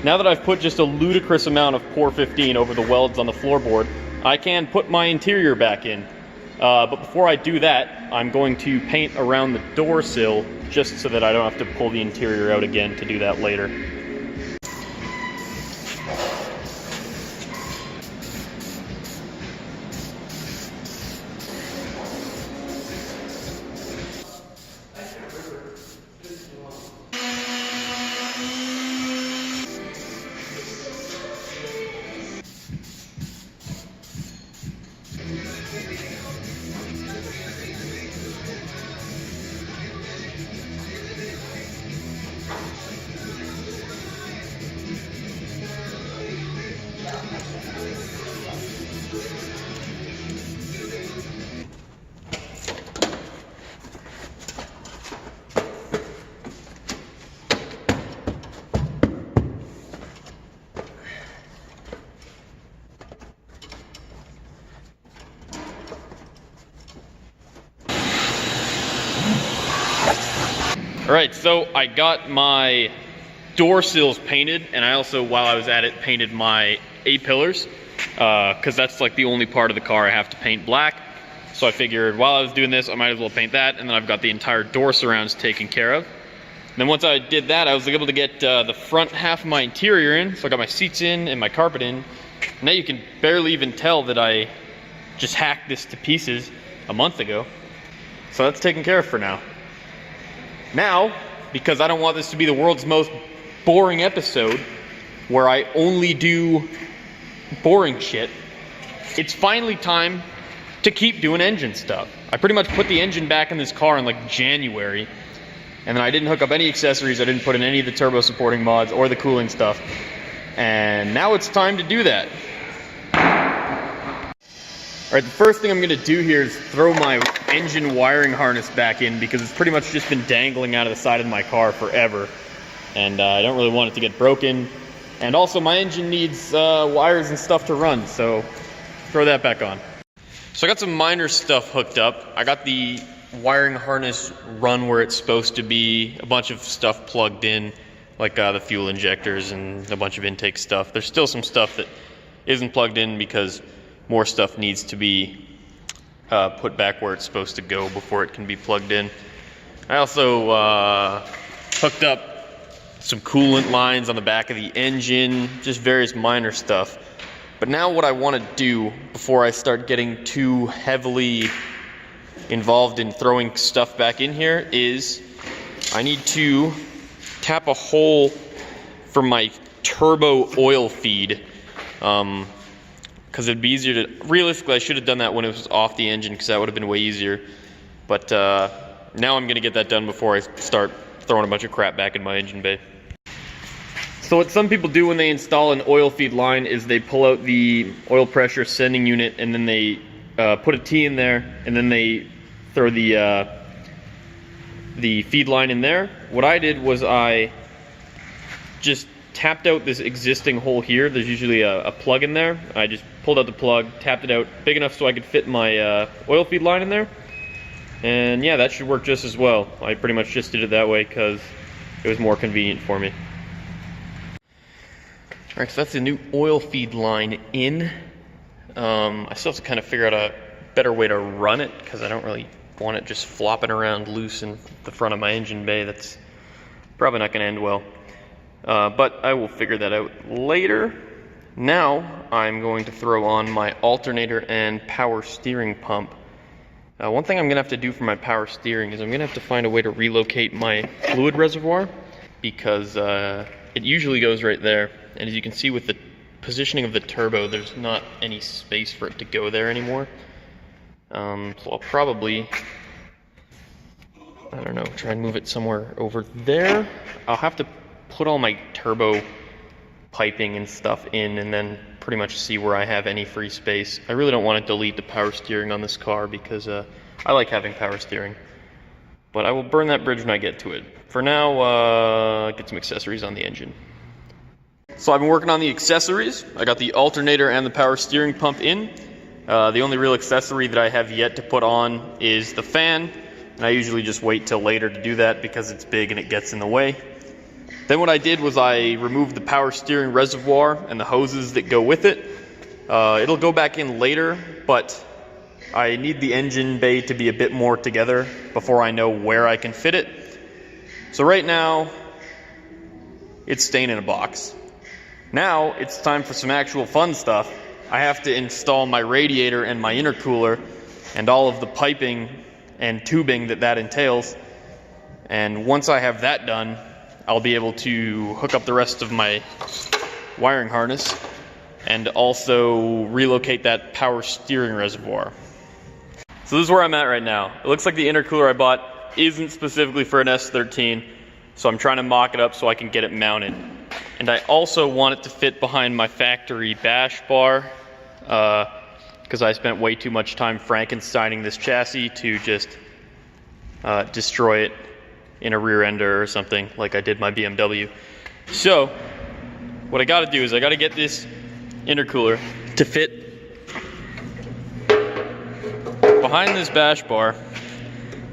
now that I've put just a ludicrous amount of Pour 15 over the welds on the floorboard, I can put my interior back in. But before I do that, I'm going to paint around the door sill just so that I don't have to pull the interior out again to do that later. Alright, so I got my door sills painted, and I also, while I was at it, painted my A-pillars, because that's like the only part of the car I have to paint black. So I figured while I was doing this, I might as well paint that, and then I've got the entire door surrounds taken care of. And then once I did that, I was able to get the front half of my interior in, so I got my seats in and my carpet in. Now you can barely even tell that I just hacked this to pieces a month ago. So that's taken care of for now. Now, because I don't want this to be the world's most boring episode, where I only do boring shit, it's finally time to keep doing engine stuff. I pretty much put the engine back in this car in like January, and then I didn't hook up any accessories, I didn't put in any of the turbo supporting mods or the cooling stuff, and now it's time to do that. Alright, the first thing I'm going to do here is throw my engine wiring harness back in, because it's pretty much just been dangling out of the side of my car forever, and I don't really want it to get broken. And also my engine needs wires and stuff to run, so throw that back on. So I got some minor stuff hooked up. I got the wiring harness run where it's supposed to be, a bunch of stuff plugged in, like the fuel injectors and a bunch of intake stuff. There's still some stuff that isn't plugged in because more stuff needs to be put back where it's supposed to go before it can be plugged in. I also hooked up some coolant lines on the back of the engine, just various minor stuff. But now what I want to do before I start getting too heavily involved in throwing stuff back in here is I need to tap a hole for my turbo oil feed. Because it'd be easier to, realistically I should have done that when it was off the engine, because that would have been way easier. But now I'm going to get that done before I start throwing a bunch of crap back in my engine bay. So what some people do when they install an oil feed line is they pull out the oil pressure sending unit, and then they put a T in there, and then they throw the feed line in there. What I did was I just tapped out this existing hole here. There's usually a plug in there. I just pulled out the plug, tapped it out big enough so I could fit my oil feed line in there. And yeah, that should work just as well. I pretty much just did it that way because it was more convenient for me. Alright, so that's the new oil feed line in. I still have to kind of figure out a better way to run it, because I don't really want it just flopping around loose in the front of my engine bay. That's probably not going to end well. But I will figure that out later. Now I'm going to throw on my alternator and power steering pump. One thing I'm going to have to do for my power steering is I'm going to have to find a way to relocate my fluid reservoir, because it usually goes right there. And as you can see with the positioning of the turbo, there's not any space for it to go there anymore. So I'll probably, I don't know, try and move it somewhere over there. I'll have to put all my turbo piping and stuff in, and then pretty much see where I have any free space. I really don't want to delete the power steering on this car, because I like having power steering. But I will burn that bridge when I get to it. For now, get some accessories on the engine. So I've been working on the accessories. I got the alternator and the power steering pump in. The only real accessory that I have yet to put on is the fan. And I usually just wait till later to do that because it's big and it gets in the way. Then what I did was I removed the power steering reservoir and the hoses that go with it. It'll go back in later, but I need the engine bay to be a bit more together before I know where I can fit it. So right now, it's staying in a box. Now it's time for some actual fun stuff. I have to install my radiator and my intercooler and all of the piping and tubing that entails. And once I have that done, I'll be able to hook up the rest of my wiring harness and also relocate that power steering reservoir. So this is where I'm at right now. It looks like the intercooler I bought isn't specifically for an S13, so I'm trying to mock it up so I can get it mounted. And I also want it to fit behind my factory bash bar, because I spent way too much time Frankensteining this chassis to just destroy it in a rear ender or something like I did my BMW. So what I gotta do is I gotta get this intercooler to fit behind this bash bar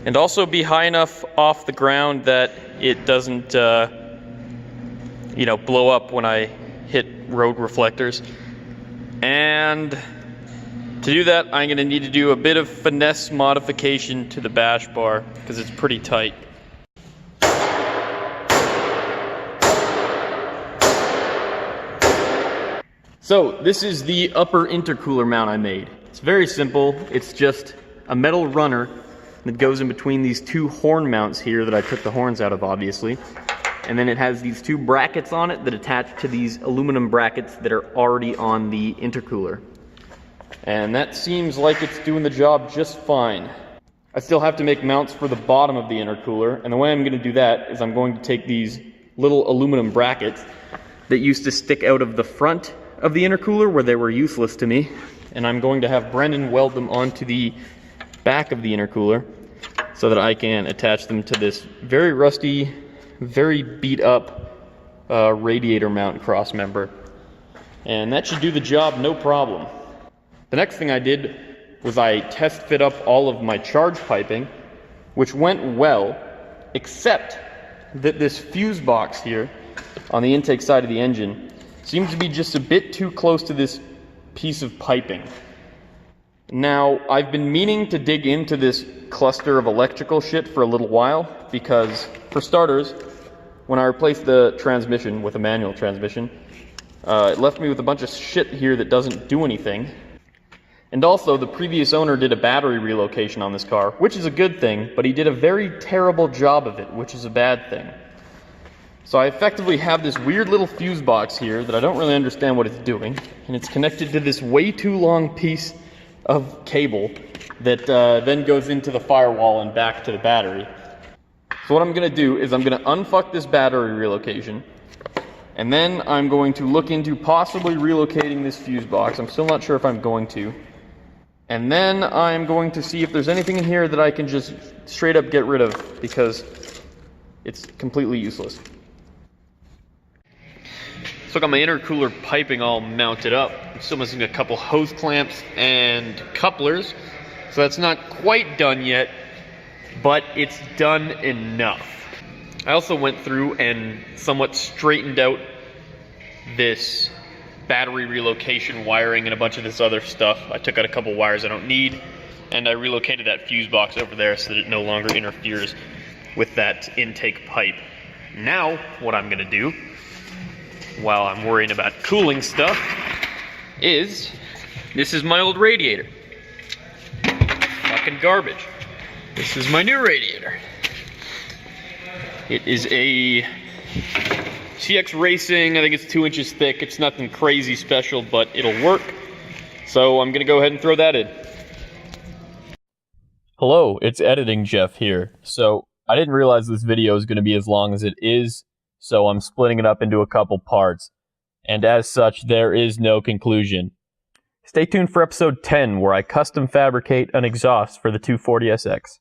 and also be high enough off the ground that it doesn't blow up when I hit road reflectors. And to do that, I'm going to need to do a bit of finesse modification to the bash bar because it's pretty tight. So this is the upper intercooler mount I made. It's very simple. It's just a metal runner that goes in between these two horn mounts here that I took the horns out of, obviously. And then it has these two brackets on it that attach to these aluminum brackets that are already on the intercooler. And that seems like it's doing the job just fine. I still have to make mounts for the bottom of the intercooler, and the way I'm going to do that is I'm going to take these little aluminum brackets that used to stick out of the front of the intercooler where they were useless to me, and I'm going to have Brendan weld them onto the back of the intercooler so that I can attach them to this very rusty, very beat up radiator mount cross member. And that should do the job no problem. The next thing I did was I test fit up all of my charge piping, which went well, except that this fuse box here on the intake side of the engine seems to be just a bit too close to this piece of piping. Now, I've been meaning to dig into this cluster of electrical shit for a little while because, for starters, when I replaced the transmission with a manual transmission, it left me with a bunch of shit here that doesn't do anything. And also, the previous owner did a battery relocation on this car, which is a good thing, but he did a very terrible job of it, which is a bad thing. So I effectively have this weird little fuse box here that I don't really understand what it's doing, and it's connected to this way too long piece of cable that then goes into the firewall and back to the battery. So what I'm going to do is I'm going to unfuck this battery relocation, and then I'm going to look into possibly relocating this fuse box. I'm still not sure if I'm going to. And then I'm going to see if there's anything in here that I can just straight up get rid of because it's completely useless. So I got my intercooler piping all mounted up. I'm still missing a couple hose clamps and couplers, so that's not quite done yet, but it's done enough. I also went through and somewhat straightened out this battery relocation wiring and a bunch of this other stuff. I took out a couple wires I don't need, and I relocated that fuse box over there so that it no longer interferes with that intake pipe. Now, what I'm gonna do, while I'm worrying about cooling stuff, is this is my old radiator. Fucking garbage. This is my new radiator. It is a CX Racing. I think it's 2 inches thick. It's nothing crazy special, but it'll work. So I'm gonna go ahead and throw that in. Hello, it's Editing Jeff here. So I didn't realize this video is gonna be as long as it is, so I'm splitting it up into a couple parts. And as such, there is no conclusion. Stay tuned for episode 10, where I custom fabricate an exhaust for the 240SX.